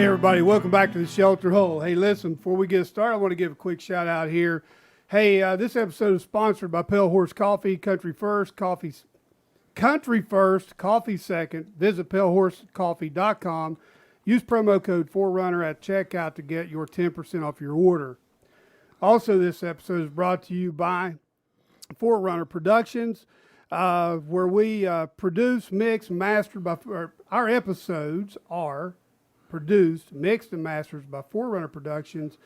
Hey everybody, welcome back to the Shelter Hole. Hey, listen, before we get started, I want to give a quick shout out here. Hey, this episode is sponsored by Pale Horse Coffee, Country First, Coffee Second. Visit palehorsecoffee.com. Use promo code 4Runner at checkout to get your 10% off your order. Also, this episode is brought to you by 4Runner Productions, where we produce, mix, master by our episodes are produced, mixed, and mastered by 4Runner Productions.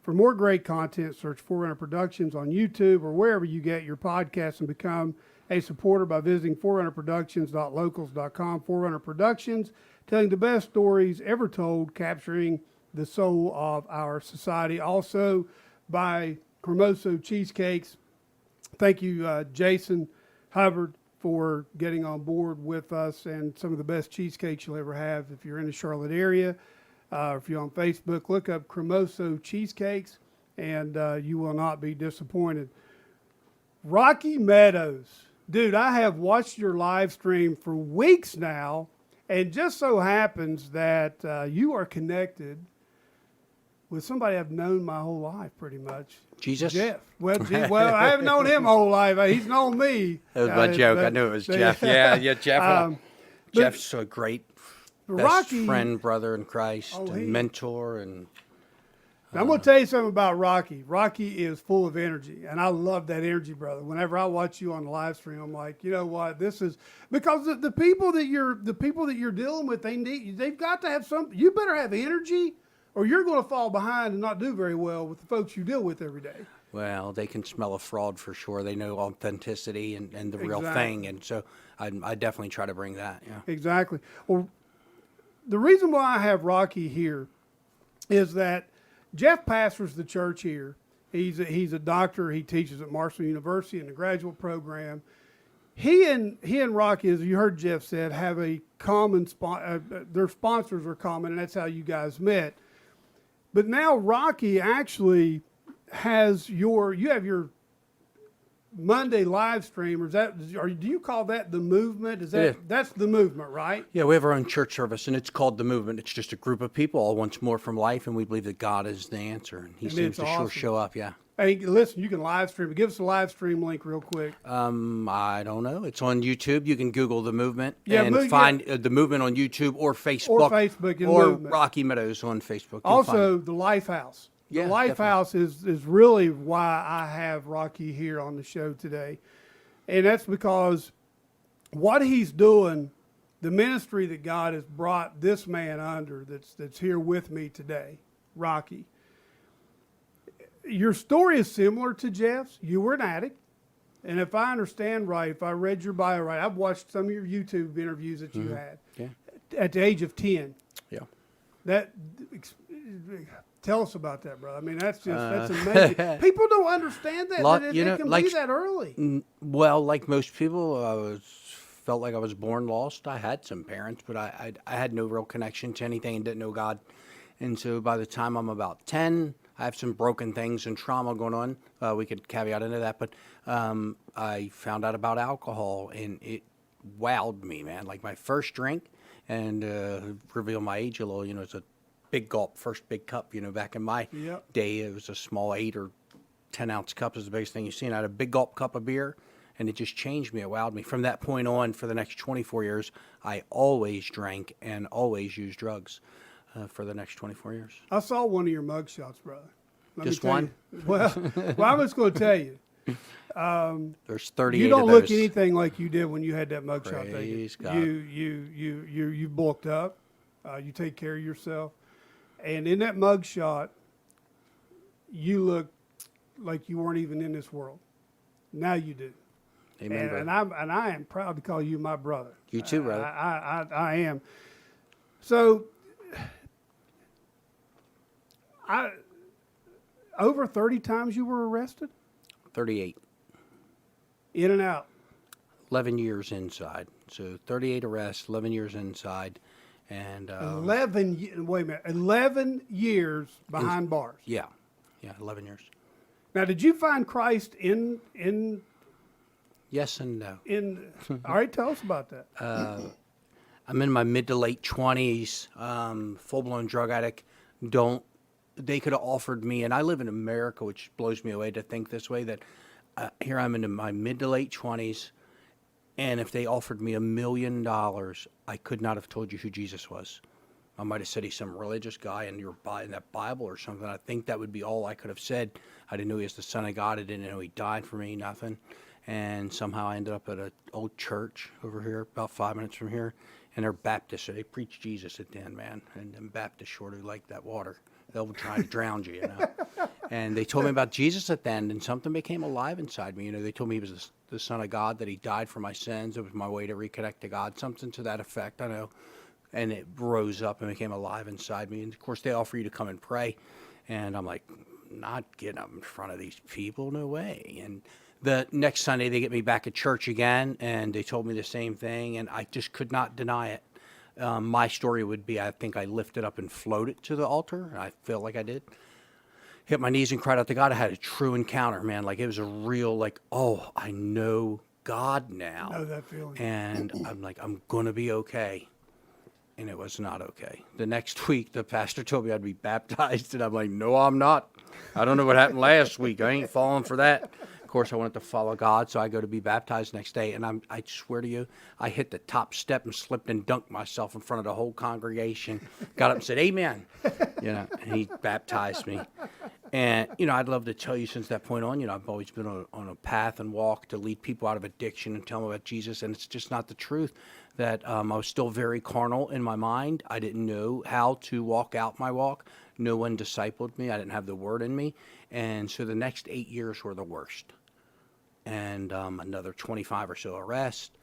For more great content, search 4Runner Productions on YouTube or wherever you get your podcasts, and become a supporter by visiting 4runnerproductions.locals.com. 4Runner Productions, telling the best stories ever told, capturing the soul of our society. Also by Cremoso Cheesecakes. Thank you, Jason Hubbard, for getting on board with us, and some of the best cheesecakes you'll ever have. If you're in the Charlotte area, if you're on Facebook, look up Cremoso Cheesecakes, and you will not be disappointed. Rocky Meadows. Dude, I have watched your live stream for weeks now, and just so happens that you are connected with somebody I've known my whole life, pretty much. Jesus? Jeff. Well, I haven't known him my whole life. He's known me. That was my joke. I knew it was Jeff. Yeah, Jeff. Jeff's a great best friend, brother in Christ, and mentor. And I'm going to tell you something about Rocky. Rocky is full of energy, and I love that energy, brother. Whenever I watch you on the live stream, I'm like, you know what? This is because the people that you're dealing with, they've got to have some. You better have energy, or you're going to fall behind and not do very well with the folks you deal with every day. Well, they can smell a fraud for sure. They know authenticity and the real thing. And so I definitely try to bring that. Yeah. Exactly. Well, the reason why I have Rocky here is that Jeff pastors the church here. He's a doctor. He teaches at Marshall University in the graduate program. He and Rocky, as you heard Jeff said, have a common their sponsors are common, and that's how you guys met. But now Rocky actually has you have your Monday live stream, or do you call that the movement? That's the movement, right? Yeah, we have our own church service, and it's called the movement. It's just a group of people all wants more from life, and we believe that God is the answer, and He seems to sure show up. Yeah. Hey, listen, you can live stream. Give us a live stream link real quick. I don't know. It's on YouTube. You can Google the movement and find the movement on YouTube or Facebook, or Rocky Meadows on Facebook. Also, the Lifehouse. The Lifehouse is really why I have Rocky here on the show today. And that's because what he's doing, the ministry that God has brought this man under that's here with me today, Rocky. Your story is similar to Jeff's. You were an addict. And if I understand right, if I read your bio right, I've watched some of your YouTube interviews that you had at the age of 10. Yeah. Tell us about that, brother. I mean, that's amazing. People don't understand that it can be that early. Well, like most people, felt like I was born lost. I had some parents, but I had no real connection to anything and didn't know God. And so by the time I'm about 10, I have some broken things and trauma going on. We could caveat into that, but I found out about alcohol, and it wowed me, man. Like my first drink, and reveal my age a little, it's a big gulp, first big cup, back in my day, it was a small 8 or 10 ounce cup is the biggest thing you've seen. I had a big gulp cup of beer, and it just changed me. It wowed me. From that point on, for the next 24 years, I always drank and always used drugs for the next 24 years. I saw one of your mugshots, brother. Just one? Well, I'm just going to tell you. There's 38 You don't of look those. anything like you did when you had that mugshot. Praise God. You bulked up. You take care of yourself. And in that mugshot, you look like you weren't even in this world. Now you do. Amen, and I am proud to call you my brother. You too, brother. I am. So, over 30 times you were arrested? 38. In and out? 11 years inside. So 38 arrests, 11 years inside. And 11 years behind bars. Yeah, 11 years. Now, did you find Christ in? Yes and no. All right, tell us about that. I'm in my mid to late 20s, full-blown drug addict. They could have offered me, and I live in America, which blows me away to think this way, that here I'm in my mid to late 20s, and if they offered me $1 million, I could not have told you who Jesus was. I might have said he's some religious guy and you're buying that Bible or something. I think that would be all I could have said. I didn't know he was the Son of God. I didn't know he died for me, nothing. And somehow I ended up at an old church over here, about 5 minutes from here, and they're Baptists, so they preach Jesus at the end, man. And them Baptists sure do like that water. They'll try to drown you, you know. And they told me about Jesus at the end, and something became alive inside me. You know, they told me he was the Son of God, that he died for my sins. It was my way to reconnect to God, something to that effect, I know. And it rose up and became alive inside me. And, of course, they offer you to come and pray. And I'm like, not getting up in front of these people, no way. And the next Sunday, they get me back at church again, and they told me the same thing, and I just could not deny it. My story would be, I think I lifted up and floated to the altar. I feel like I did. Hit my knees and cried out to God. I had a true encounter, man. Like, it was a real, like, oh, I know God now. Know that feeling. And I'm like, I'm going to be okay. And it was not okay. The next week, the pastor told me I'd be baptized, and I'm like, no, I'm not. I don't know what happened last week. I ain't falling for that. Of course, I wanted to follow God, so I go to be baptized next day, and I swear to you, I hit the top step and slipped and dunked myself in front of the whole congregation. Got up and said, amen, you know, and he baptized me. And, you know, I'd love to tell you since that point on, you know, I've always been on a path and walk to lead people out of addiction and tell them about Jesus, and it's just not the truth. That I was still very carnal in my mind. I didn't know how to walk out my walk. No one discipled me. I didn't have the word in me. And so the next 8 years were the worst. And another 25 or so arrests.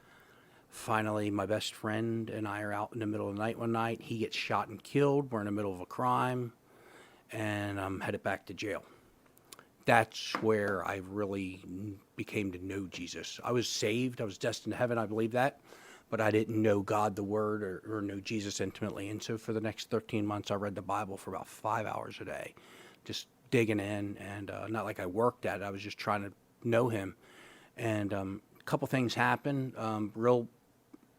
Finally, my best friend and I are out in the middle of the night one night. He gets shot and killed. We're in the middle of a crime. And I'm headed back to jail. That's where I really became to know Jesus. I was saved. I was destined to heaven. I believe that. But I didn't know God, the Word, or know Jesus intimately. And so for the next 13 months, I read the Bible for about 5 hours a day, just digging in. And not like I worked at it. I was just trying to know him. And a couple things happened, real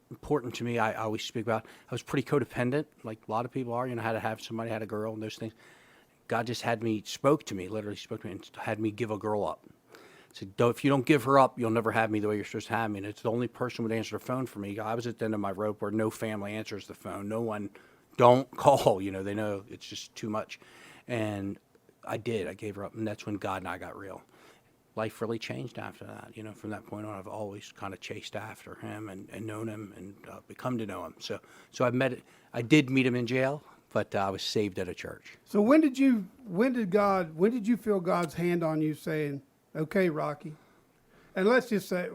important to me. I always speak about, I was pretty codependent, like a lot of people are. You know, how to have somebody, had a girl, and those things. God just spoke to me, literally spoke to me, and had me give a girl up. Said, if you don't give her up, you'll never have me the way you're supposed to have me. And it's the only person who would answer the phone for me. I was at the end of my rope where no family answers the phone. No one, don't call. You know, they know it's just too much. And I did. I gave her up. And that's when God and I got real. Life really changed after that. You know, from that point on, I've always kind of chased after him and known him and become to know him. So I did meet him in jail, but I was saved at a church. So when did you feel God's hand on you saying, okay, Rocky? And let's just say,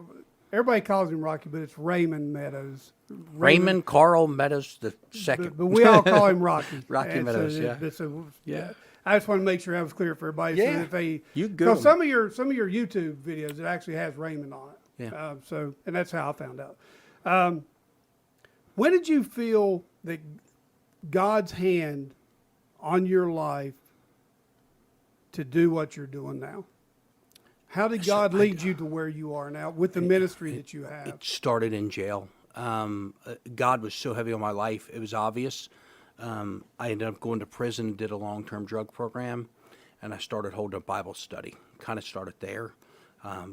everybody calls him Rocky, but it's Raymond Meadows. Raymond Carl Meadows the second. But we all call him Rocky. Rocky Meadows, so, yeah. I just want to make sure that was clear for everybody. Yeah, so if they, you go. Some of your YouTube videos, it actually has Raymond on it. Yeah. And that's how I found out. When did you feel that God's hand on your life to do what you're doing now? How did God lead you to where you are now with the ministry that you have? It started in jail. God was so heavy on my life, it was obvious. I ended up going to prison, did a long-term drug program, and I started holding a Bible study. Kind of started there.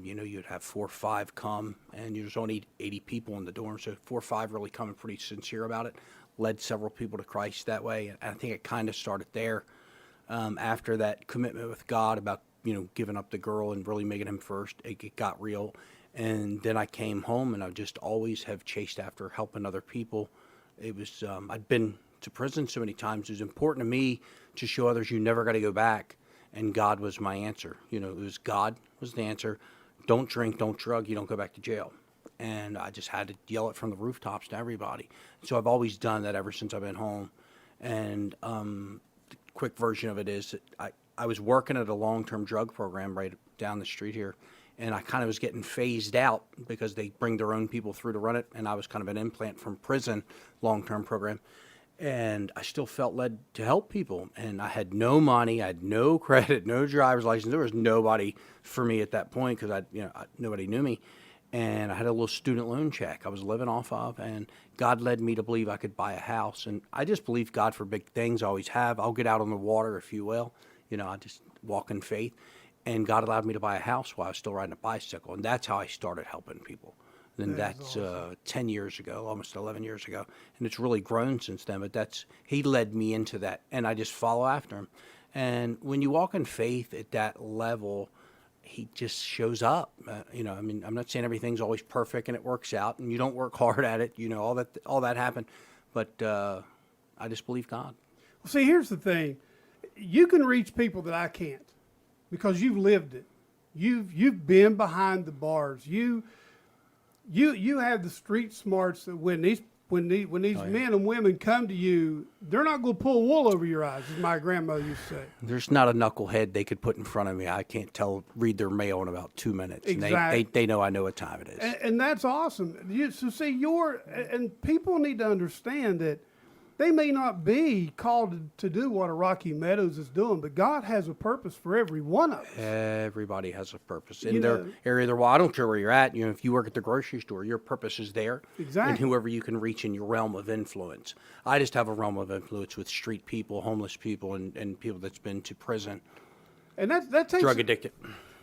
You know, you'd have 4 or 5 come, and there's only 80 people in the dorm, so 4 or 5 really coming pretty sincere about it. Led several people to Christ that way, and I think it kind of started there. After that commitment with God about, you know, giving up the girl and really making him first, it got real. And then I came home, and I just always have chased after helping other people. It was, I'd been to prison so many times. It was important to me to show others you never got to go back. And God was my answer. You know, it was God was the answer. Don't drink, don't drug, you don't go back to jail. And I just had to yell it from the rooftops to everybody. So I've always done that ever since I've been home. And the quick version of it is that I was working at a long-term drug program right down the street here, and I kind of was getting phased out because they bring their own people through to run it, and I was kind of an implant from prison long-term program. And I still felt led to help people, and I had no money, I had no credit, no driver's license. There was nobody for me at that point because nobody knew me. and I had a little student loan check I was living off of, and God led me to believe I could buy a house. And I just believe God for big things. I always have. I'll get out on the water, if you will. I just walk in faith. And God allowed me to buy a house while I was still riding a bicycle. And that's how I started helping people. And that's awesome. 10 years ago, almost 11 years ago. And it's really grown since then. But he led me into that. And I just follow after him. And when you walk in faith at that level, he just shows up. I'm not saying everything's always perfect and it works out. And you don't work hard at it. All that happened. But I just believe God. Well, see, here's the thing. You can reach people that I can't. Because you've lived it, you've been behind the bars. You have the street smarts that when these men and women come to you, they're not going to pull wool over your eyes, as my grandmother used to say. There's not a knucklehead they could put in front of me. I can't read their mail in about 2 minutes. Exactly. And they know I know what time it is. And that's awesome. And people need to understand that they may not be called to do what a Rocky Meadows is doing, but God has a purpose for every one of us. Everybody has a purpose in their area. I don't care where you're at. If you work at the grocery store, your purpose is there. Exactly. And whoever you can reach in your realm of influence. I just have a realm of influence with street people, homeless people, and people that's been to prison. And that takes drug addicted.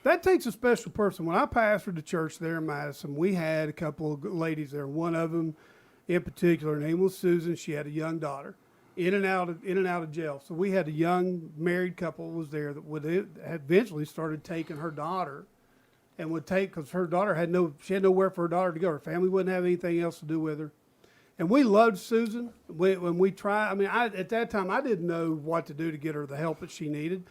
That takes a special person. When I pastored the church there in Madison, we had a couple of ladies there. One of them, in particular, her name was Susan. She had a young daughter, in and out of jail. So we had a young married couple was there that had eventually started taking her daughter, and would take because her daughter had nowhere for her daughter to go. Her family wouldn't have anything else to do with her, and we loved Susan. When we tried, at that time I didn't know what to do to get her the help that she needed.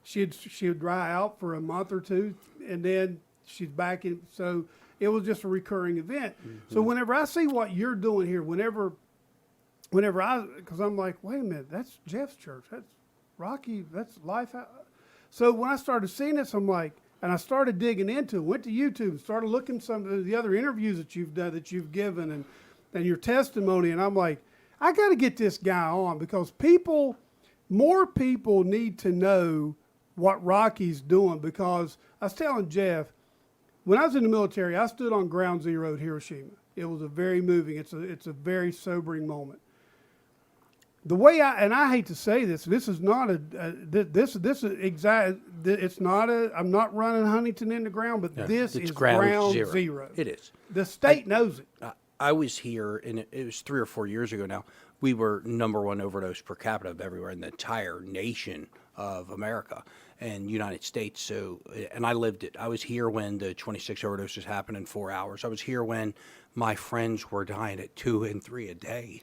She would dry out for a month or two, and then she's back in. So it was just a recurring event. Mm-hmm. So whenever I see what you're doing here, because I'm like, wait a minute, that's Jeff's church. That's Rocky. That's Life. So when I started seeing this, I'm like, and I started digging into it, went to YouTube and started looking some of the other interviews that you've done, that you've given, and your testimony. And I'm like, I got to get this guy on because more people need to know what Rocky's doing. Because I was telling Jeff, when I was in the military, I stood on Ground Zero at Hiroshima. It was a very moving. It's a very sobering moment. The way I hate to say this, this is not this is exact. It's not I'm not running Huntington in the ground, but this is ground zero. It is. The state knows it. I was here, and it was 3 or 4 years ago now. We were #1 overdose per capita of everywhere in the entire nation of America and United States. So, and I lived it. I was here when the 26 overdoses happened in 4 hours. I was here when my friends were dying at 2 and 3 a day,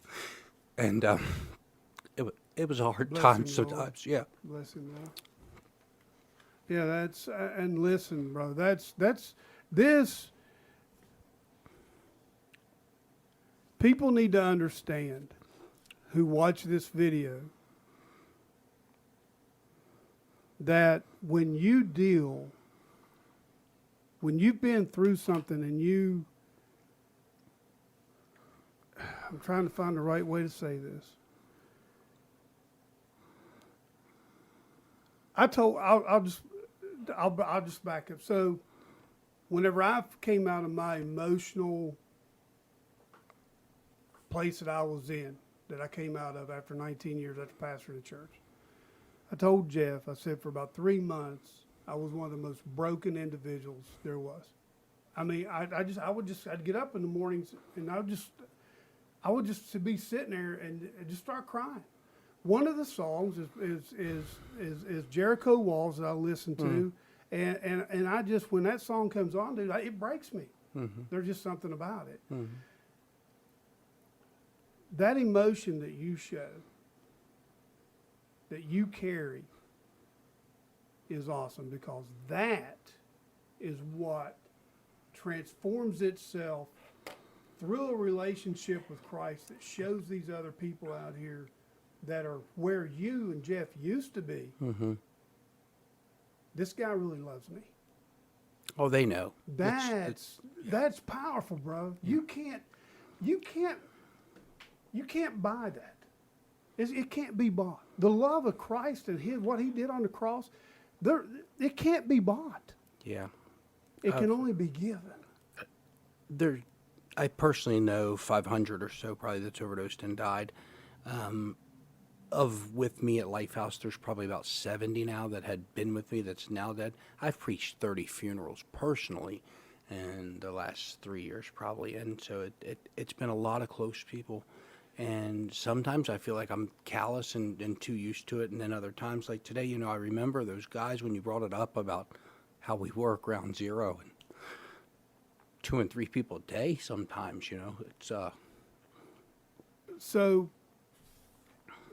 and it was a hard time sometimes. Yeah. Bless him, Lord. Yeah, that's and listen, bro. That's this. People need to understand who watch this video that when you've been through something and I'm trying to find the right way to say this. I'll just back up. So whenever I came out of my emotional place that I was in, that I came out of after 19 years after pastoring the church, I told Jeff, I said for about 3 months, I was one of the most broken individuals there was. I'd get up in the mornings and I would just be sitting there and just start crying. One of the songs is Jericho Walls that I listen to, and I just, when that song comes on, dude, it breaks me. Mm-hmm. There's just something about it. Mm-hmm. That emotion that you show, that you carry, is awesome, because that is what transforms itself through a relationship with Christ that shows these other people out here that are where you and Jeff used to be. Mm-hmm. This guy really loves me. Oh, they know. That's powerful, bro. Yeah. You can't buy that. It can't be bought. The love of Christ and what he did on the cross, it can't be bought. Yeah. It can only be given. I personally know 500 or so probably that's overdosed and died. With me at Lifehouse, there's probably about 70 now that had been with me that's now dead. I've preached 30 funerals personally in the last 3 years probably, and so it's been a lot of close people. And sometimes I feel like I'm callous and too used to it, and then other times, like today, I remember those guys when you brought it up about how we work ground zero and 2 and 3 people a day sometimes, it's So,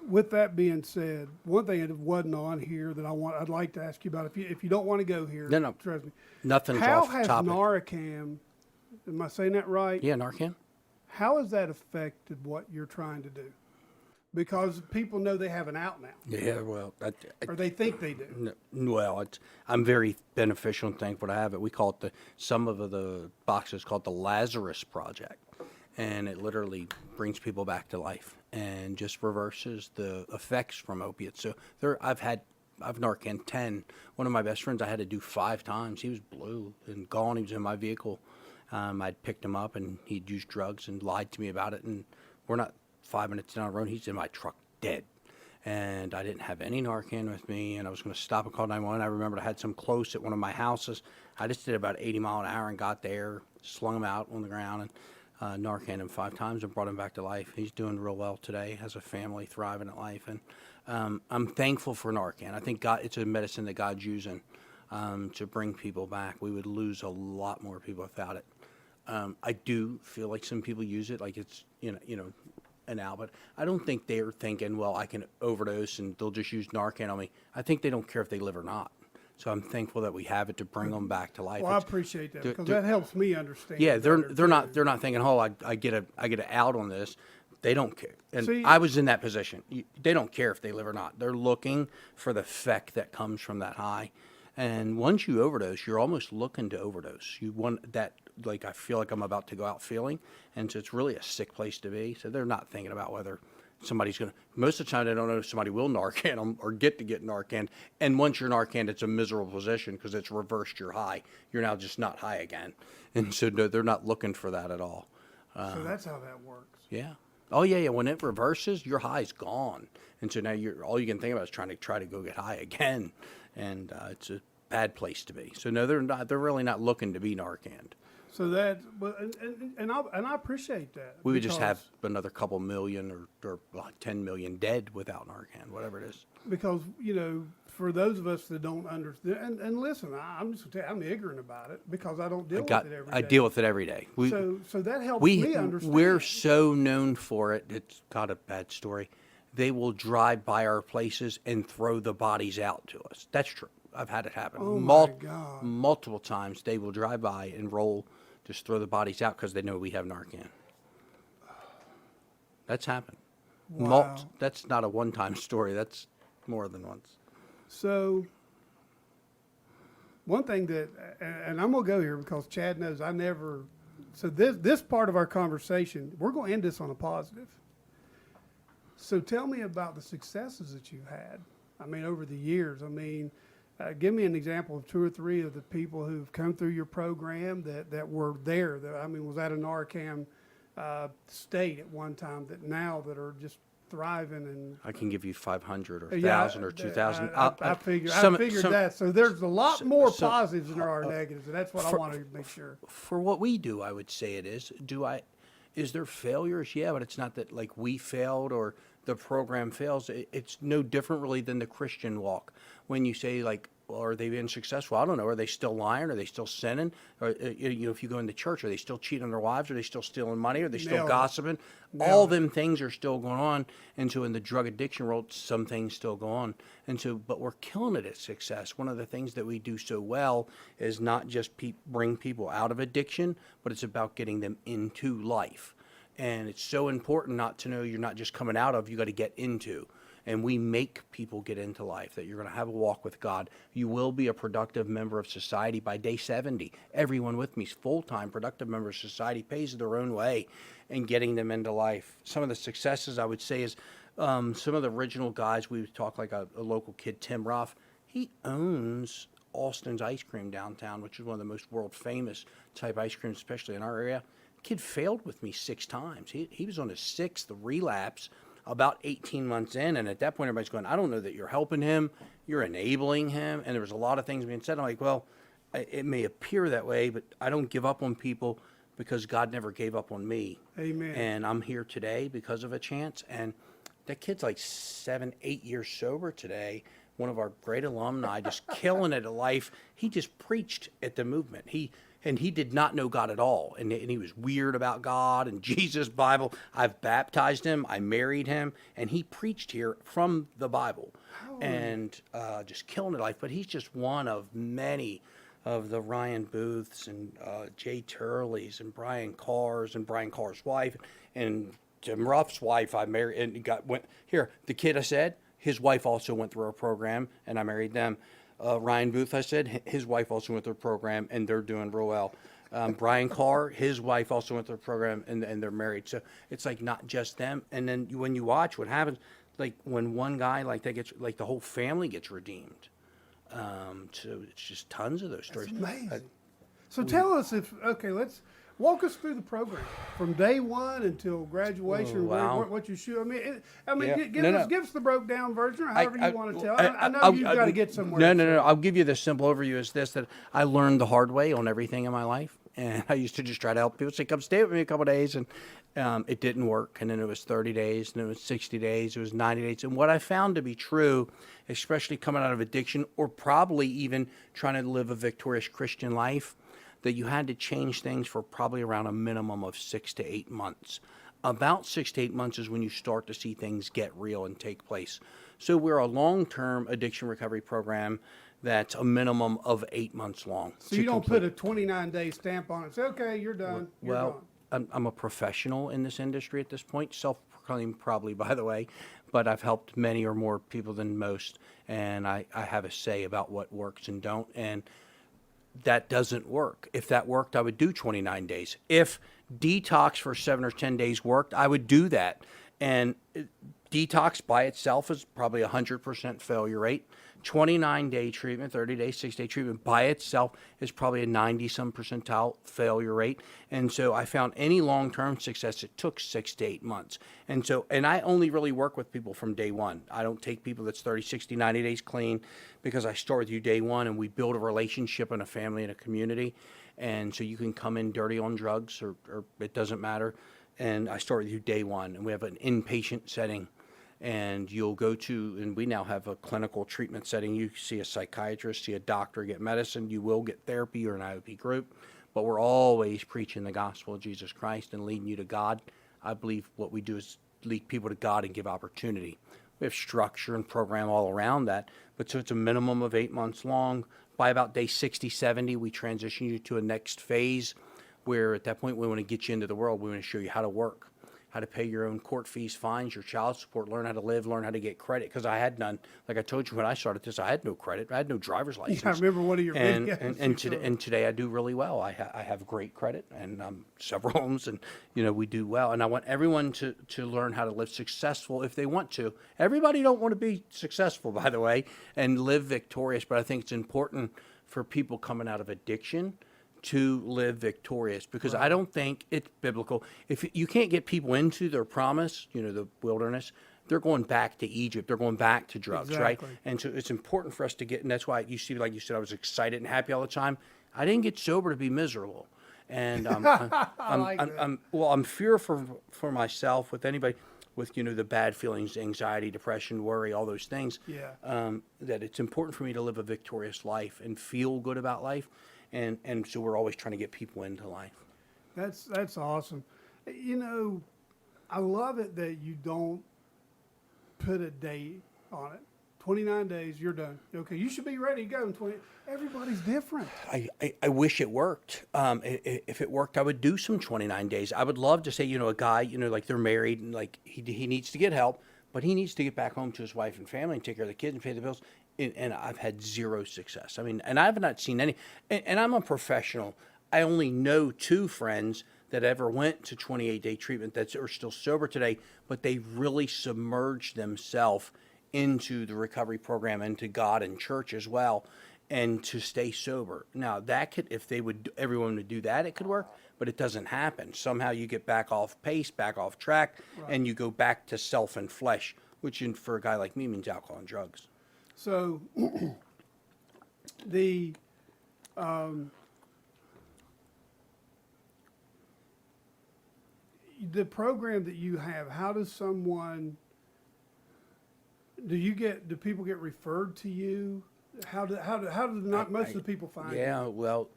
with that being said, one thing that wasn't on here that I'd like to ask you about, if you don't want to go here, No. trust me. Nothing's How off has topic. Narcan, am I saying that right? Yeah, Narcan. How has that affected what you're trying to do? Because people know they have an out now, Yeah, well, or they think they do. I'm very beneficial and thankful to have it. We call it some of the boxes call it the Lazarus Project, and it literally brings people back to life and just reverses the effects from opiates. So I've Narcan 10. One of my best friends I had to do 5 times. He was blue and gone. He was in my vehicle. I'd picked him up and he'd used drugs and lied to me about it. And we're not 5 minutes down the road. He's in my truck dead. And I didn't have any Narcan with me, and I was going to stop and call 911. I remembered I had some close at one of my houses. I just did about 80 mile an hour and got there, slung him out on the ground, and Narcan him 5 times and brought him back to life. He's doing real well today, has a family, thriving at life, and I'm thankful for Narcan. I think it's a medicine that God's using to bring people back. We would lose a lot more people without it. I do feel like some people use it like it's an out, but I don't think they're thinking, well, I can overdose and they'll just use Narcan on me. I think they don't care if they live or not. So I'm thankful that we have it to bring them back to life. Well, I appreciate that because that helps me understand. Yeah, they're better, they're not thinking, oh, I get an out on this. They don't care. And See- I was in that position. They don't care if they live or not. They're looking for the effect that comes from that high. And once you overdose, you're almost looking to overdose. You want that, like, I feel like I'm about to go out feeling. And so it's really a sick place to be. So they're not thinking about whether somebody's going to, most of the time they don't know if somebody will Narcan them or get Narcan. And once you're Narcan, it's a miserable position because it's reversed your high. You're now just not high again. And so no, they're not looking for that at all. So that's how that works. Yeah. Oh, yeah. When it reverses, your high's gone. And so now all you can think about is trying to go get high again. And it's a bad place to be. So no, they're really not looking to be Narcaned. So that, and I appreciate that. We would just have another couple million or 10 million dead without Narcan, whatever it is. Because, for those of us that don't understand, and listen, I'm just gonna tell you, I'm ignorant about it because I don't deal with it every day. I deal with it every day. So that helps me understand. We're so known for it. It's got a bad story. They will drive by our places and throw the bodies out to us. That's true. I've had it happen. Oh my God. Multiple times they will drive by and just throw the bodies out because they know we have Narcan. That's happened. Wow. That's not a one-time story. That's more than once. So one thing that, and I'm gonna go here because Chad knows I never. So this part of our conversation, we're gonna end this on a positive. So tell me about the successes that you've had. I mean, over the years. I mean, give me an example of 2 or 3 of the people who've come through your program that were there. Was at a Narcan state at one time that are just thriving and. I can give you 500 or 1,000 or 2,000. I figured that. So there's a lot more positives than there are negatives, and that's what I want to make sure. For what we do, I would say it is. Is there failures? Yeah, but it's not that like we failed or the program fails. It's no different really than the Christian walk. When you say like, well, are they being successful? I don't know. Are they still lying? Are they still sinning? Or if you go into church, are they still cheating on their wives? Are they still stealing money? Are they still gossiping? All them things are still going on. And so in the drug addiction world, some things still go on. And so, but we're killing it at success. One of the things that we do so well is not just bring people out of addiction, but it's about getting them into life. And it's so important not to know you're not just coming out of, you got to get into. And we make people get into life, that you're going to have a walk with God. You will be a productive member of society by day 70. Everyone with me is full-time productive member of society, pays their own way, and getting them into life. Some of the successes I would say is some of the original guys, we would talk like a local kid, Tim Ruff. He owns Austin's Ice Cream downtown, which is one of the most world famous type ice creams, especially in our area. Kid failed with me 6 times. He was on his 6th relapse about 18 months in. And at that point, everybody's going, I don't know that you're helping him. You're enabling him. And there was a lot of things being said. I'm like, well, it may appear that way, but I don't give up on people because God never gave up on me. Amen. And I'm here today because of a chance. And that kid's like 7, 8 years sober today. One of our great alumni, just killing it at life. He just preached at the movement. He did not know God at all. And he was weird about God and Jesus, Bible. I've baptized him. I married him. And he preached here from the Bible. And just killing it at life. But he's just one of many of the Ryan Booths and Jay Turley's and Brian Carr's wife and Jim Ruff's wife. I married and went here. The kid I said, his wife also went through our program, and I married them. Ryan Booth, I said, his wife also went through a program, and they're doing real well. Brian Carr, his wife also went through a program, and they're married. So it's like not just them. And then when you watch what happens, like when one guy like that gets, like the whole family gets redeemed. So it's just tons of those stories. That's amazing. So tell us let's walk us through the program from day one until graduation. Wow. What you shoot. Yeah. Give us the broke down version, or however you want to tell. I know you've got to get somewhere. No. I'll give you the simple overview. Is this that I learned the hard way on everything in my life, and I used to just try to help people. Say, come stay with me a couple of days, and it didn't work. And then it was 30 days, and it was 60 days, it was 90 days. And what I found to be true, especially coming out of addiction, or probably even trying to live a victorious Christian life, that you had to change things for probably around a minimum of 6 to 8 months. About 6 to 8 months is when you start to see things get real and take place. So we're a long-term addiction recovery program that's a minimum of 8 months long. So you don't put a 29-day stamp on it. Say, okay, you're done. You're well, I'm a professional in this industry at this point, self-proclaimed probably, by the way, but I've helped many or more people than most, and I have a say about what works and don't, and that doesn't work. If that worked, I would do 29 days. If detox for 7 or 10 days worked, I would do that. And detox by itself is probably 100% failure rate. 29-day treatment, 30-day, 60-day treatment by itself is probably a 90-some percentile failure rate. And so I found any long-term success, it took 6 to 8 months. And I only really work with people from day one. I don't take people that's 30, 60, 90 days clean, because I start with you day one and we build a relationship and a family and a community. And so you can come in dirty on drugs or it doesn't matter. And I start with you day one, and we have an inpatient setting. And you'll go to, and we now have a clinical treatment setting. You see a psychiatrist, see a doctor, get medicine. You will get therapy or an IOP group, but we're always preaching the gospel of Jesus Christ and leading you to God. I believe what we do is lead people to God and give opportunity. We have structure and program all around that, but so it's a minimum of 8 months long. By about day 60, 70, we transition you to a next phase where at that point we want to get you into the world. We want to show you how to work, how to pay your own court fees, fines, your child support, learn how to live, learn how to get credit. Because I had none. Like I told you when I started this, I had no credit. I had no driver's license. Yeah, I remember one of your videos. videos. And today I do really well. I have great credit and several homes, and we do well. And I want everyone to learn how to live successful if they want to. Everybody don't want to be successful, by the way, and live victorious. But I think it's important for people coming out of addiction to live victorious, because I don't think it's biblical. If you can't get people into their promise, the wilderness, they're going back to Egypt. They're going back to drugs, right? And so it's important for us to get, and that's why you see, like you said, I was excited and happy all the time. I didn't get sober to be miserable. And I'm fearful for myself with anybody with, the bad feelings, anxiety, depression, worry, all those things. Yeah. That it's important for me to live a victorious life and feel good about life. And so we're always trying to get people into life. That's awesome. I love it that you don't put a date on it. 29 days, you're done. Okay, you should be ready to go in 20. Everybody's different. I wish it worked. If it worked, I would do some 29 days. I would love to say, a guy, like they're married and like he needs to get help, but he needs to get back home to his wife and family and take care of the kids and pay the bills. And I've had zero success. And I have not seen any. And I'm a professional. I only know 2 friends that ever went to 28-day treatment that are still sober today, but they really submerged themselves into the recovery program, into God and church as well. and to stay sober. Now that could, if they would, everyone would do that, it could work, but it doesn't happen. Somehow you get back off pace, back off track, and you go back to self and flesh, which for a guy like me means alcohol and drugs. So the the program that you have, how does someone, do people get referred to you? How do not most of the people find you? Yeah, well,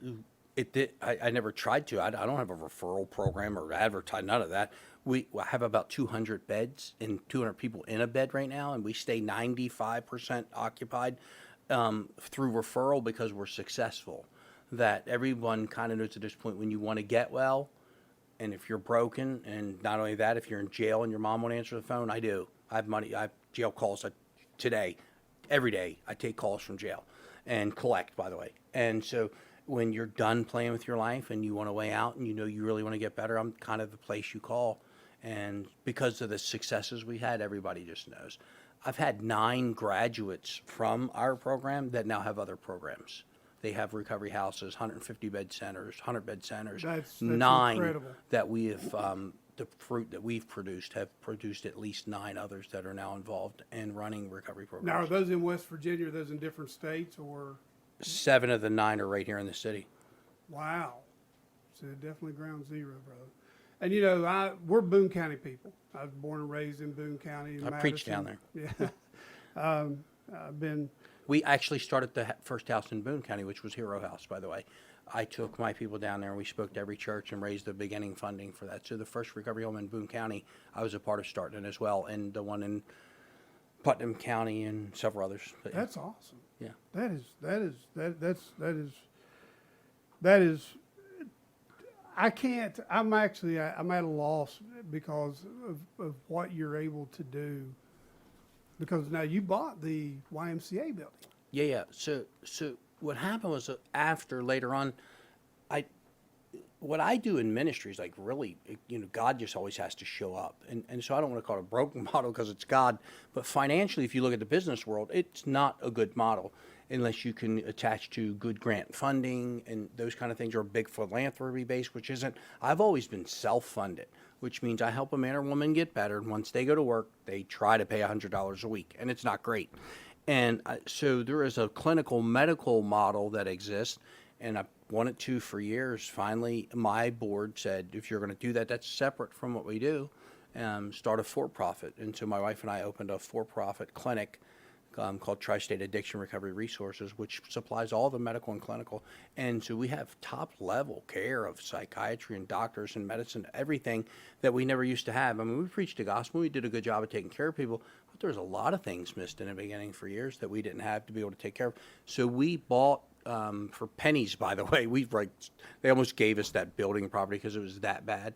it did. I never tried to. I don't have a referral program or advertise, none of that. We have about 200 beds and 200 people in a bed right now, and we stay 95% occupied through referral because we're successful. That everyone kind of knows at this point when you want to get well, and if you're broken, and not only that, if you're in jail and your mom won't answer the phone, I do. I have money. I have jail calls today. Every day I take calls from jail and collect, by the way. And so when you're done playing with your life and you want to way out and you know you really want to get better, I'm kind of the place you call. And because of the successes we had, everybody just knows. I've had 9 graduates from our program that now have other programs. They have recovery houses, 150 bed centers, 100 bed centers. That's 9 incredible. that we have, the fruit that we've produced have produced at least 9 others that are now involved in running recovery programs. Now, are those in West Virginia? Are those in different states, or? 7 of the 9 are right here in the city. Wow. So definitely ground zero, brother. And you know, we're Boone County people. I was born and raised in Boone County. I preached down there. Yeah. I've been. We actually started the first house in Boone County, which was Hero House, by the way. I took my people down there and we spoke to every church and raised the beginning funding for that. So the first recovery home in Boone County, I was a part of starting as well, and the one in Putnam County and several others. But, That's awesome. yeah. That is. I can't. I'm at a loss because of what you're able to do. Because now you bought the YMCA building. Yeah. So what happened was later on, what I do in ministry is like really, God just always has to show up. And so I don't want to call it a broken model because it's God, but financially, if you look at the business world, it's not a good model unless you can attach to good grant funding and those kind of things, or a big philanthropy base, which isn't. I've always been self-funded, which means I help a man or woman get better. And once they go to work, they try to pay $100 a week, and it's not great. And so there is a clinical medical model that exists, and I wanted to for years. Finally, my board said, if you're going to do that, that's separate from what we do, start a for-profit. And so my wife and I opened a for-profit clinic called TriState Addiction Recovery Resources, which supplies all the medical and clinical. And so we have top-level care of psychiatry and doctors and medicine, everything that we never used to have. I mean, we preached the gospel. We did a good job of taking care of people, but there's a lot of things missed in the beginning for years that we didn't have to be able to take care of. So we bought, for pennies, by the way, they almost gave us that building property because it was that bad.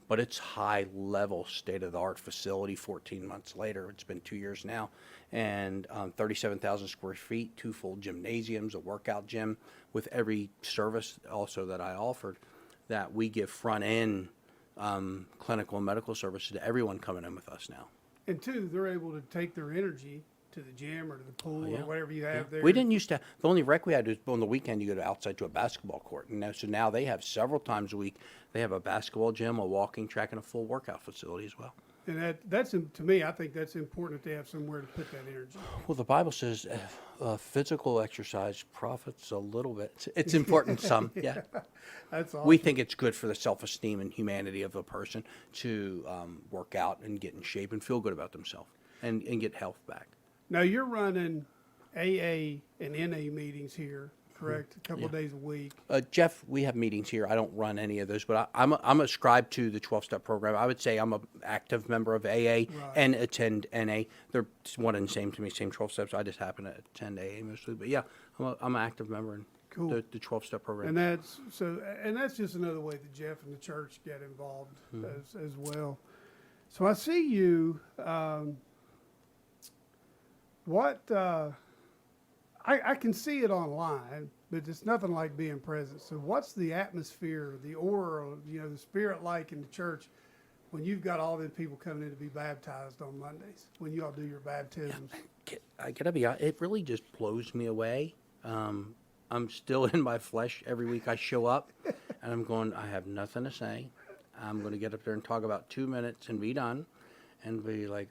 But it's high-level, state-of-the-art facility 14 months later. It's been 2 years now. And 37,000 square feet, 2 full gymnasiums, a workout gym with every service also that I offered, that we give front-end clinical and medical services to everyone coming in with us now. And 2, they're able to take their energy to the gym or to the pool or whatever you have there. We didn't used to. The only rec we had was on the weekend. You go outside to a basketball court, and so now they have several times a week. They have a basketball gym, a walking track, and a full workout facility as well. And that's, to me, I think that's important to have somewhere to put that energy. Well, the Bible says physical exercise profits a little bit. It's important some, yeah. That's awesome. We think it's good for the self-esteem and humanity of a person to work out and get in shape and feel good about themselves and get health back. Now, you're running AA and NA meetings here, correct? A couple of days a week. Jeff, we have meetings here. I don't run any of those, but I'm ascribed to the 12-step program. I would say I'm an active member of AA and attend NA. They're one and the same to me, same 12 steps. I just happen to attend AA mostly. But yeah, I'm an active member in the 12-step program. And that's just another way that Jeff and the church get involved as well. So I see you. I can see it online, but it's nothing like being present. So what's the atmosphere, the aura, the spirit like in the church when you've got all these people coming in to be baptized on Mondays, when you all do your baptisms? I gotta be honest, it really just blows me away I'm still in my flesh every week. I show up, and I'm going, I have nothing to say. I'm going to get up there and talk about 2 minutes and be done, and be like,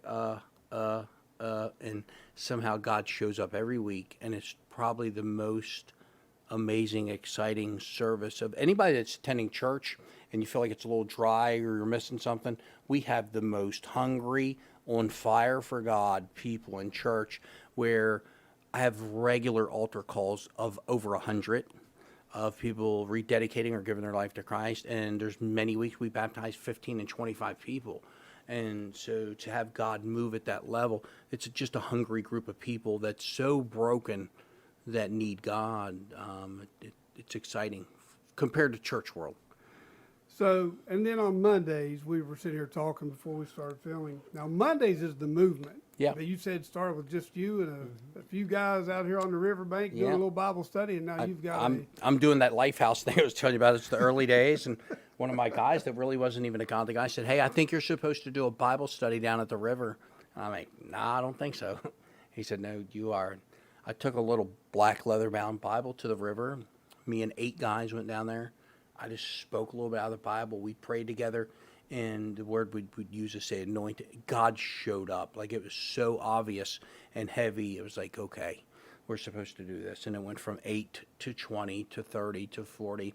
and somehow God shows up every week, and it's probably the most amazing, exciting service of anybody that's attending church and you feel like it's a little dry or you're missing something. We have the most hungry, on fire for God people in church, where I have regular altar calls of over 100 of people rededicating or giving their life to Christ. And there's many weeks we baptize 15 and 25 people. And so to have God move at that level, it's just a hungry group of people that's so broken that need God. It's exciting compared to church world. So, and then on Mondays, we were sitting here talking before we started filming. Now, Mondays is the movement. Yeah. That you said started with just you and a few guys out here on the riverbank doing a little Bible study, and now you've got I'm doing that Lifehouse thing I was telling you about. It's the early days, and one of my guys that really wasn't even a godly guy said, "Hey, I think you're supposed to do a Bible study down at the river." And I'm like, "Nah, I don't think so." He said, "No, you are." I took a little black leather-bound Bible to the river. Me and 8 guys went down there. I just spoke a little bit out of the Bible. We prayed together, and the word we'd use to say anointed. God showed up. Like, it was so obvious and heavy. It was like, okay, we're supposed to do this. And it went from 8 to 20 to 30 to 40.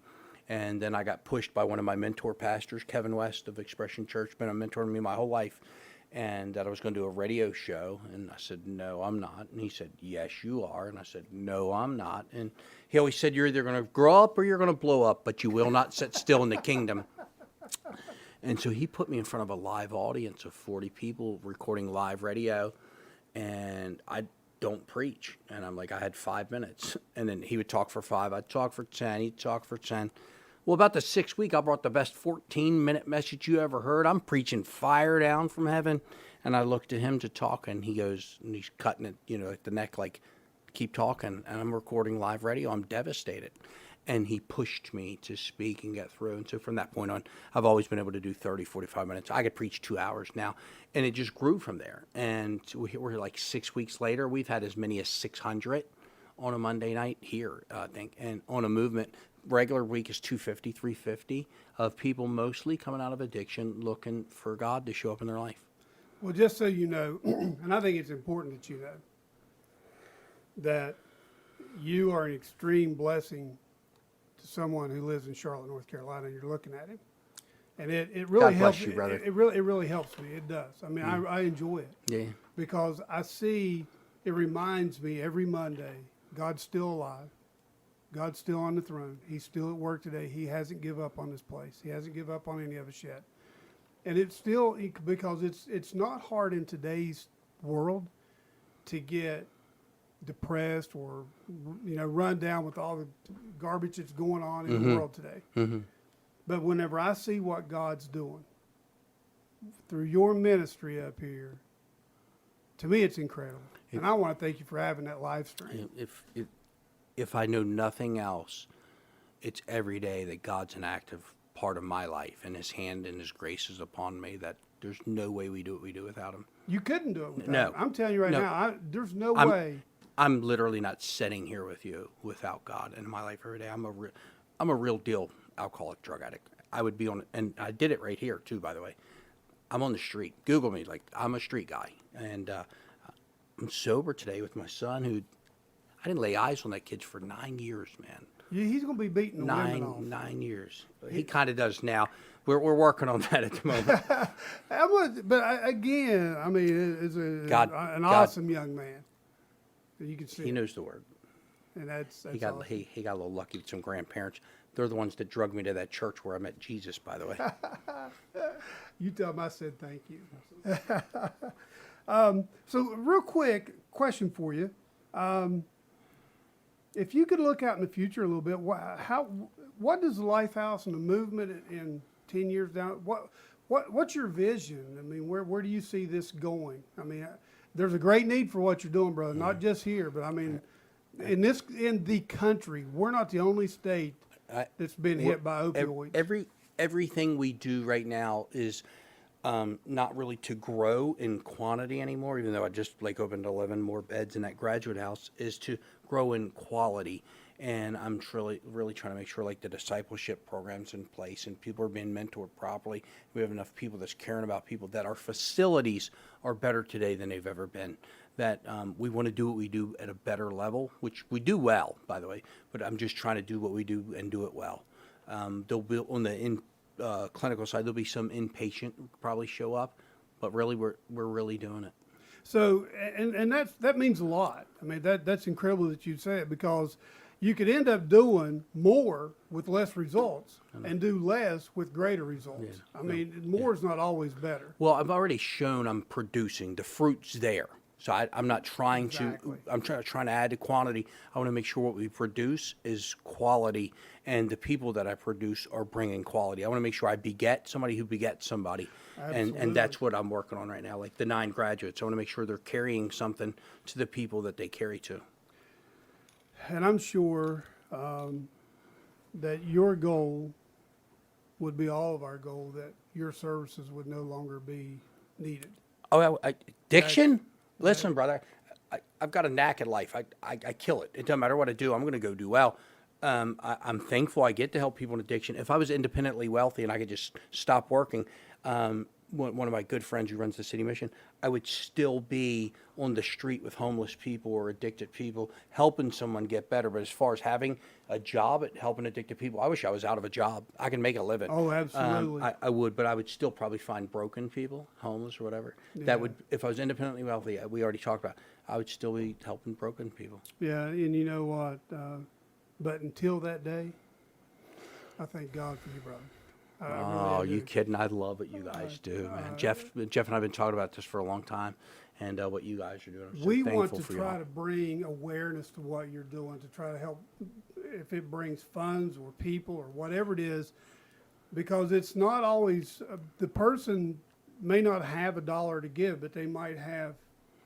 And then I got pushed by one of my mentor pastors, Kevin West of Expression Church, been a mentor to me my whole life, and that I was going to do a radio show. And I said, no, I'm not. And he said, yes, you are. And I said, no, I'm not. And he always said, you're either going to grow up or you're going to blow up, but you will not sit still in the kingdom. And so he put me in front of a live audience of 40 people recording live radio, and I don't preach. And I'm like, I had 5 minutes. And then he would talk for 5. I'd talk for 10. He'd talk for 10. Well, about the 6th week, I brought the best 14-minute message you ever heard. I'm preaching fire down from heaven. And I looked at him to talk, and he goes, and he's cutting it, at the neck, like, keep talking. And I'm recording live radio. I'm devastated. And he pushed me to speak and get through. And so from that point on, I've always been able to do 30, 45 minutes. I could preach 2 hours now. And it just grew from there. And we're like 6 weeks later, we've had as many as 600 on a Monday night here, I think. And on a movement, regular week is 250, 350 of people mostly coming out of addiction looking for God to show up in their life. Well, just so you know, and I think it's important that you know, that you are an extreme blessing to someone who lives in Charlotte, North Carolina, and you're looking at him. And it really God helps bless you, brother. It really helps me. It does. I mean, I enjoy it. Yeah. Because I see, it reminds me every Monday, God's still alive. God's still on the throne. He's still at work today. He hasn't given up on this place. He hasn't given up on any of us yet. And it's still, because it's not hard in today's world to get depressed or, run down with all the garbage that's going on in the world today. Mm-hmm. But whenever I see what God's doing through your ministry up here, to me it's incredible. And I want to thank you for having that live stream. If I know nothing else, it's every day that God's an active part of my life, and His hand and His grace is upon me, that there's no way we do what we do without Him. You couldn't do it without No. Him. I'm telling you right No. now, there's no way. I'm literally not sitting here with you without God in my life every day. I'm a real deal alcoholic, drug addict. I would be on, and I did it right here too, by the way. I'm on the street. Google me, like, I'm a street guy, and I'm sober today with my son, who I didn't lay eyes on that kid for 9 years, man. Yeah, he's going to be beating the women off. 9 years. He kind of does now. We're working on that at the moment. Again, I mean, it's an awesome young man. You can see he knows the word. And that's he got awesome. he got a little lucky with some grandparents. They're the ones that drugged me to that church where I met Jesus, by the way. You tell him I said thank you. So real quick question for you. If you could look out in the future a little bit, what does the Lifehouse and the movement in 10 years down, what's your vision? I mean, where do you see this going? I mean, there's a great need for what you're doing, brother, not just here, but I mean, in the country, we're not the only state that's been hit by opioids. Everything we do right now is not really to grow in quantity anymore, even though I just opened 11 more beds in that graduate house, is to grow in quality. And I'm really trying to make sure like the discipleship program's in place and people are being mentored properly. We have enough people that's caring about people, that our facilities are better today than they've ever been. That we want to do what we do at a better level, which we do well, by the way. But I'm just trying to do what we do and do it well. There'll be on the clinical side, there'll be some inpatient probably show up, but really we're really doing it. So, and that means a lot. I mean, that's incredible that you say it, because you could end up doing more with less results and do less with greater results. I mean, more is not always better. Well, I've already shown I'm producing. The fruit's there. So I'm not trying Exactly. to, I'm trying to add to quantity. I want to make sure what we produce is quality, and the people that I produce are bringing quality. I want to make sure I beget somebody who begets somebody. And that's what I'm working on right now, like the 9 graduates. I want to make sure they're carrying something to the people that they carry to. And I'm sure that your goal would be all of our goal, that your services would no longer be needed. Oh, addiction? Listen, brother, I've got a knack at life. I kill it. It doesn't matter what I do. I'm going to go do well. I'm thankful I get to help people in addiction. If I was independently wealthy and I could just stop working, one of my good friends who runs the city mission, I would still be on the street with homeless people or addicted people, helping someone get better. But as far as having a job at helping addicted people, I wish I was out of a job. I can make a living. Oh, absolutely. I would, but I would still probably find broken people, homeless or whatever. Yeah. That would, if I was independently wealthy, we already talked about, I would still be helping broken people. Yeah, and you know what? But until that day, I thank God for you, brother. Oh, you kidding? I love what you guys do, man. Jeff and I have been talking about this for a long time, and what you guys are doing. I'm so We thankful want to for try y'all. to bring awareness to what you're doing, to try to help, if it brings funds or people or whatever it is, because it's not always, the person may not have $1 to give, but they might have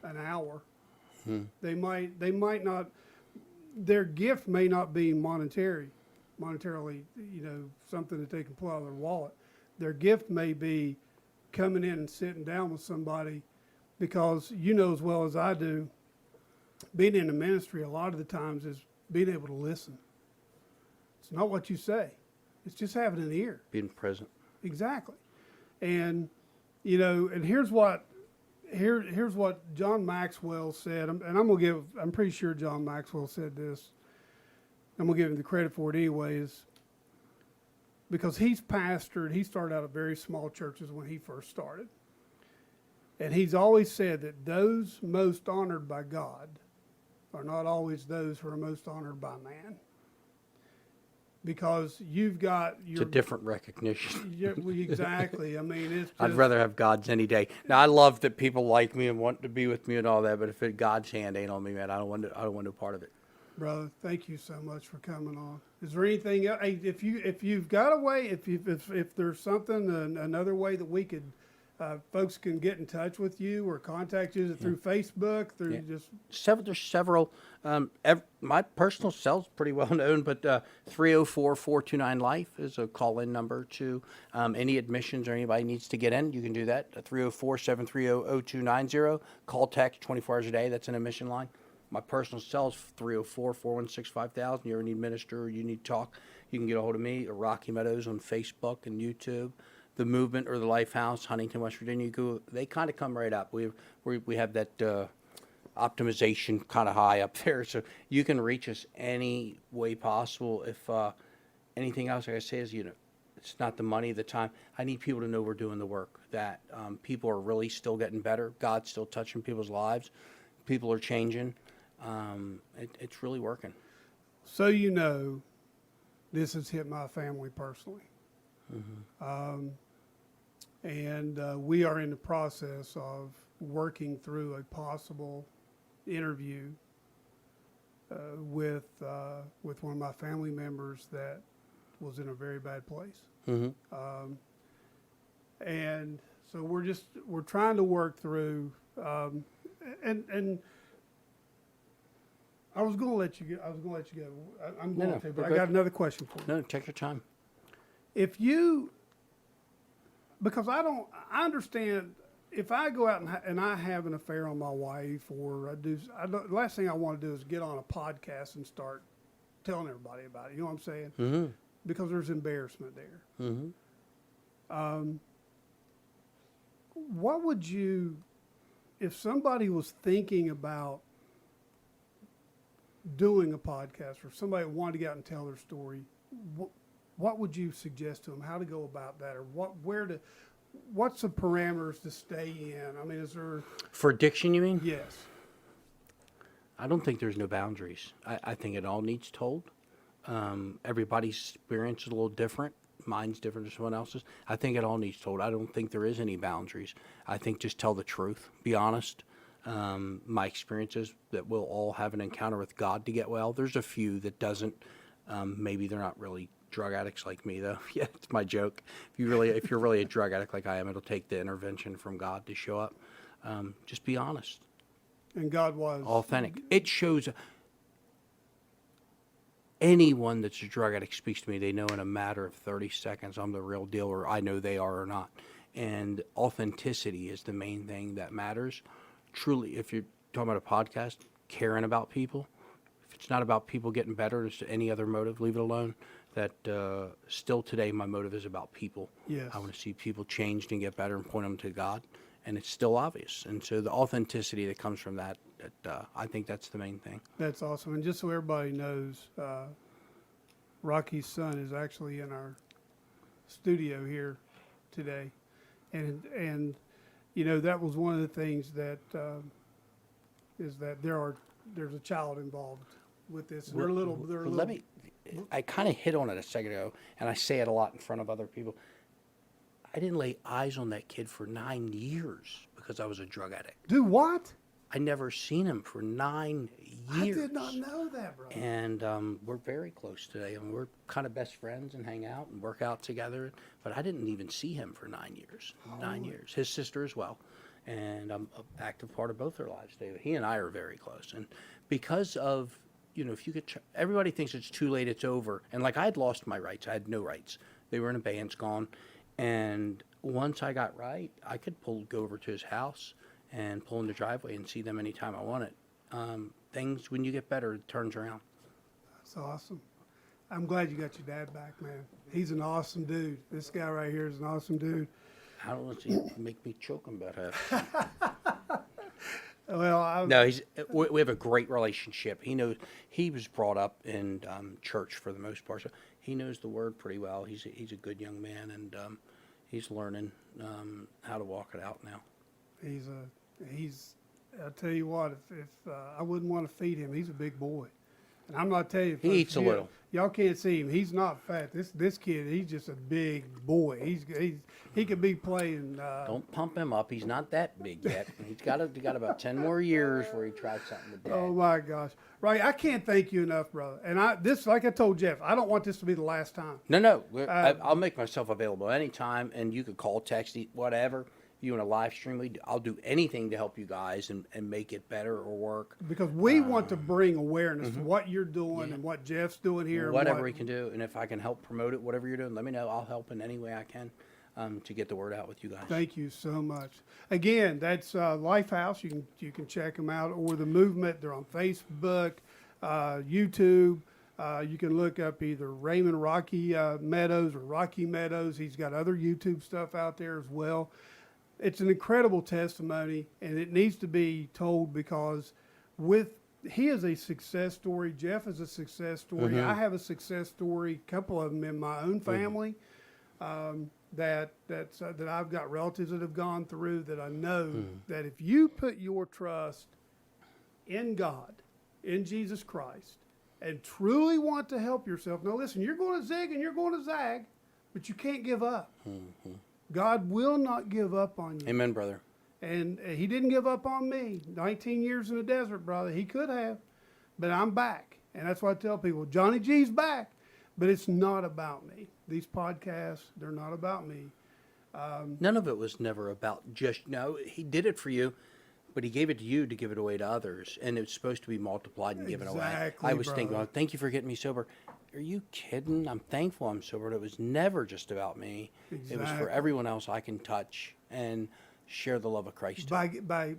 an hour. They might not, their gift may not be monetarily, you know, something that they can pull out of their wallet. Their gift may be coming in and sitting down with somebody, because you know as well as I do, being in the ministry a lot of the times is being able to listen. It's not what you say. It's just having an ear. Being present. Exactly. And, you know, and here's what John Maxwell said, and I'm pretty sure John Maxwell said this. I'm going to give him the credit for it anyways, because he started out at very small churches when he first started. And he's always said that those most honored by God are not always those who are most honored by man. Because you've got It's a different recognition. Yeah, well, exactly. I mean, it's just, I'd rather have God's any day. Now, I love that people like me and want to be with me and all that, but if God's hand ain't on me, man, I don't want no part of it. brother, thank you so much for coming on. Is there anything else? Hey, if you've got a way, if there's something, another way that we could, folks can get in touch with you or contact you through Facebook, through just There's several. My personal cell's pretty well known, but 304-429-LIFE is a call-in number to any admissions or anybody needs to get in. You can do that. 304-730-0290. Call, text 24 hours a day. That's an admission line. My personal cell is 304-416-5000. You ever need minister or you need talk, you can get a hold of me or Rocky Meadows on Facebook and YouTube. The Movement or the Life House, Huntington, West Virginia. You go, they kind of come right up. We have that optimization kind of high up there, so you can reach us any way possible. If anything else, like I say, is it's not the money, the time. I need people to know we're doing the work. That people are really still getting better. God's still touching people's lives. People are changing. It's really working. so you know, this has hit my family personally. And we are in the process of working through a possible interview with one of my family members that was in a very bad place. And so we're trying to work through, and I was going to let you go. I'm going No, to, but we're I good. got another question for you. No, take your time. Because I understand if I go out and I have an affair on my wife, or the last thing I want to do is get on a podcast and start telling everybody about it. You know what I'm saying? Mm-hmm. Because there's embarrassment there. Mm-hmm. What would you, if somebody was thinking about doing a podcast, or somebody wanted to get out and tell their story, what would you suggest to them? How to go about that, or what's the parameters to stay in? I mean, is there For addiction, you mean? Yes. I don't think there's no boundaries. I think it all needs told. Everybody's experience is a little different. Mine's different than someone else's. I think it all needs told. I don't think there is any boundaries. I think just tell the truth. Be honest. My experience is that we'll all have an encounter with God to get well. There's a few that doesn't. Maybe they're not really drug addicts like me, though. Yeah, it's my joke. If you're really a drug addict like I am, it'll take the intervention from God to show up. Just be honest. And God was Authentic. It shows. Anyone that's a drug addict speaks to me, they know in a matter of 30 seconds I'm the real deal, or I know they are or not. And authenticity is the main thing that matters. Truly, if you're talking about a podcast, caring about people, if it's not about people getting better, there's any other motive, leave it alone. That still today, my motive is about people. Yes. I want to see people changed and get better and point them to God. And it's still obvious. And so the authenticity that comes from that, I think that's the main thing. That's awesome. And just so everybody knows, Rocky's son is actually in our studio here today, and you know, that was one of the things that is that there's a child involved with this. And I kind of hit on it a second ago, and I say it a lot in front of other people. I didn't lay eyes on that kid for 9 years because I was a drug addict. Do what? I never seen him for 9 years. I did not know that, bro. And we're very close today. I mean, we're kind of best friends and hang out and work out together. But I didn't even see him for 9 years. 9 years. His sister as well. And I'm an active part of both their lives, David. He and I are very close. And because of, you know, if you could, everybody thinks it's too late, it's over. And like I had lost my rights. I had no rights. They were in abeyance, gone. And once I got right, I could go over to his house and pull in the driveway and see them anytime I wanted. Things, when you get better, it turns around. That's awesome. I'm glad you got your dad back, man. He's an awesome dude. This guy right here is an awesome dude. I don't want to make me choke him about half. Well, No, we have a great relationship. He knows, he was brought up in church for the most part, so he knows the word pretty well. He's a good young man, and he's learning how to walk it out now. I'll tell you what, if I wouldn't want to feed him, he's a big boy. And I'm not telling you. He eats a little. Y'all can't see him. He's not fat. This kid, he's just a big boy. He could be playing. Don't pump him up. He's not that big yet. He's got about 10 more years where he tries something with Dad. Oh my gosh, right? I can't thank you enough, brother. And like I told Jeff, I don't want this to be the last time. No. I'll make myself available anytime, and you could call, text, whatever. You want a live stream? I'll do anything to help you guys and make it better or work. Because we want to bring awareness to what you're doing and what Jeff's doing here. Whatever we can do, and if I can help promote it, whatever you're doing, let me know. I'll help in any way I can to get the word out with you guys. Thank you so much. Again, that's Lifehouse. You can check them out, or the movement. They're on Facebook, YouTube. You can look up either Raymond Rocky Meadows or Rocky Meadows. He's got other YouTube stuff out there as well. It's an incredible testimony, and it needs to be told because he is a success story. Jeff is a success story. Mm-hmm. I have a success story, a couple of them in my own family that I've got relatives that have gone through that I know that if you put your trust in God, in Jesus Christ, and truly want to help yourself. Now listen, you're going to zig and you're going to zag, but you can't give up. Mm-hmm. God will not give up on you. Amen, brother. And he didn't give up on me. 19 years in the desert, brother. He could have, but I'm back. And that's why I tell people, Johnny G's back, but it's not about me. These podcasts, they're not about me. None of it was never about he did it for you, but he gave it to you to give it away to others. And it's supposed to be multiplied and given away. I was thinking, well, thank you for getting me sober. Are you kidding? I'm thankful I'm sober. It was never just about me. Exactly. It was for everyone else I can touch and share the love of Christ. By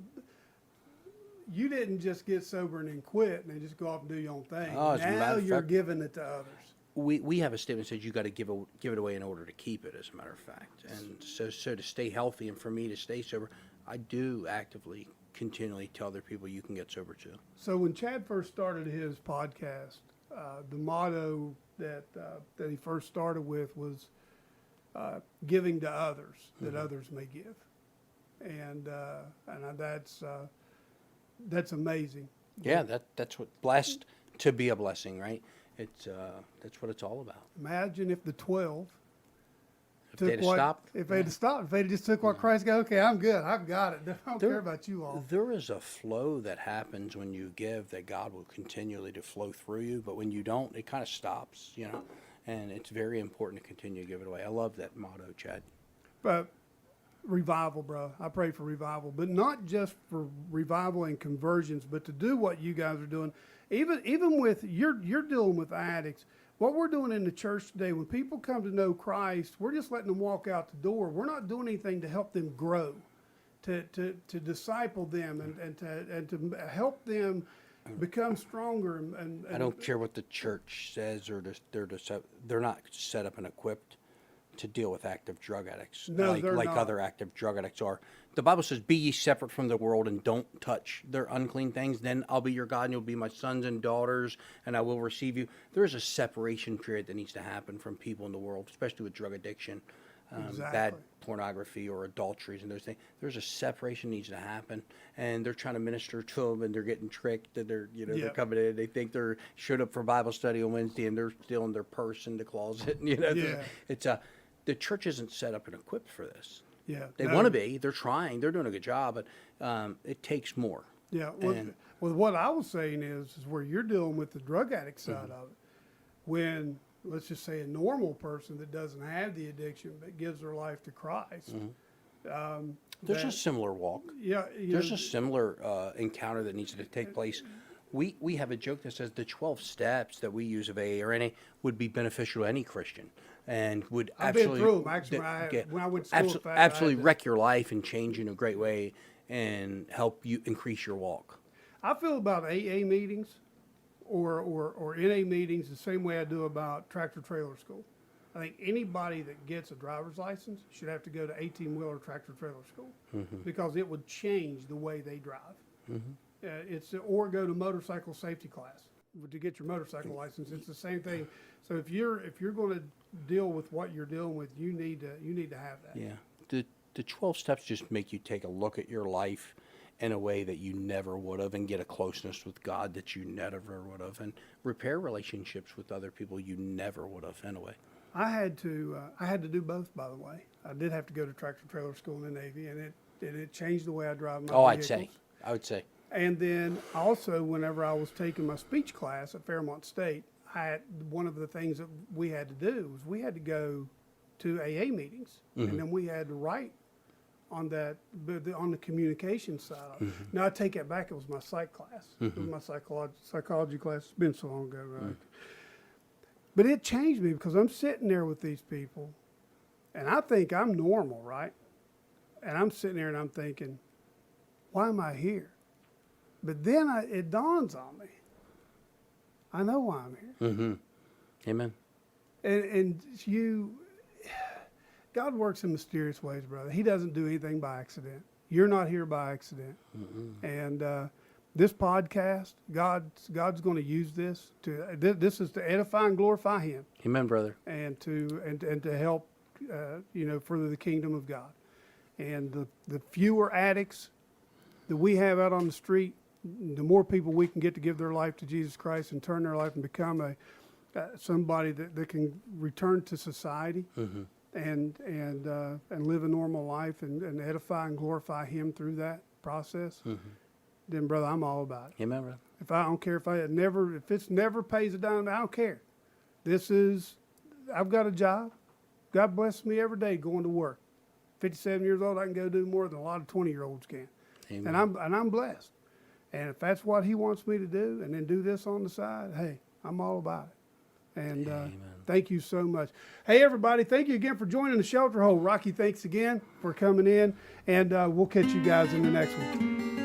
you didn't just get sober and then quit and then just go off and do your own thing. Oh, as a now matter of you're fact- giving it to others. We have a statement that says you got to give it away in order to keep it, as a matter of fact. And so to stay healthy and for me to stay sober, I do actively, continually tell other people you can get sober too. So when Chad first started his podcast, the motto that he first started with was giving to others that others may give, and that's amazing. Yeah, that's what blessed to be a blessing, right? It's that's what it's all about. Imagine if the 12 If they'd have stopped, if they'd have stopped, if they just took what Christ got. Okay, I'm good. I've got it. I don't care about you all. There is a flow that happens when you give that God will continually to flow through you, but when you don't, it kind of stops, you know. And it's very important to continue to give it away. I love that motto, Chad. But revival, bro. I pray for revival, but not just for revival and conversions, but to do what you guys are doing. Even with you're dealing with addicts. What we're doing in the church today, when people come to know Christ, we're just letting them walk out the door. We're not doing anything to help them grow, to disciple them and to help them become stronger. And I don't care what the church says, or they're not set up and equipped to deal with active drug addicts No, they're like not. other active drug addicts are. The Bible says, "Be ye separate from the world and don't touch their unclean things. Then I'll be your God, and you'll be my sons and daughters, and I will receive you." There is a separation period that needs to happen from people in the world, especially with drug addiction, bad Exactly. pornography or adulteries and those things. There's a separation needs to happen, and they're trying to minister to them, and they're getting tricked, and they're they're Yep. coming in. They think they're showed up for Bible study on Wednesday, and they're still in their purse in the closet. Yeah. It's the church isn't set up and equipped for this. yeah, They no. want to be. They're trying. They're doing a good job, but it takes more. Yeah. And- Well, what I was saying is where you're dealing with the drug addict side of it. When, let's just say, a normal person that doesn't have the addiction but gives their life to Christ. There's a that- similar walk. Yeah. There's a similar encounter that needs to take place. We have a joke that says the 12 steps that we use of AA or NA would be beneficial to any Christian, and would I've been absolutely through 'em. Actually, when I went to school, in fact, I had absolutely to- wreck your life and change you in a great way and help you increase your walk. I feel about AA meetings or NA meetings the same way I do about tractor trailer school. I think anybody that gets a driver's license should have to go to 18-wheeler tractor trailer school because it would change the way they drive. Or go to motorcycle safety class to get your motorcycle license. It's the same thing. So if you're going to deal with what you're dealing with, you need to have that. Yeah. The 12 steps just make you take a look at your life in a way that you never would have, and get a closeness with God that you never would have, and repair relationships with other people you never would have in a way. I had to do both, by the way. I did have to go to tractor trailer school in the Navy, and it changed the way I drive my vehicles. I would say. And then also, whenever I was taking my speech class at Fairmont State, one of the things that we had to do was we had to go to AA meetings, and then we had to write on that, on the communication side. Now I take it back; it was my psych class. It was my psychology class. It's been so long ago, right? But it changed me because I'm sitting there with these people, and I think I'm normal, right? And I'm sitting there and I'm thinking, why am I here? But then it dawns on me. I know why I'm here. Amen. And God works in mysterious ways, brother. He doesn't do anything by accident. You're not here by accident. And this podcast, God's going to use this this is to edify and glorify Him, Amen, brother. and to help further the kingdom of God. And the fewer addicts that we have out on the street, the more people we can get to give their life to Jesus Christ and turn their life and become somebody that can return to society and live a normal life and edify and glorify Him through that process. Then, brother, I'm all about it. Amen, brother. If I don't care if it's never pays a dime, I don't care. I've got a job. God blesses me every day going to work. 57 years old, I can go do more than a lot of 20-year-olds can. Amen. And I'm blessed. And if that's what He wants me to do, and then do this on the side, hey, I'm all about it. And Thank you so much. Hey, everybody, thank you again for joining the Shelter Hole. Rocky, thanks again for coming in, and we'll catch you guys in the next one.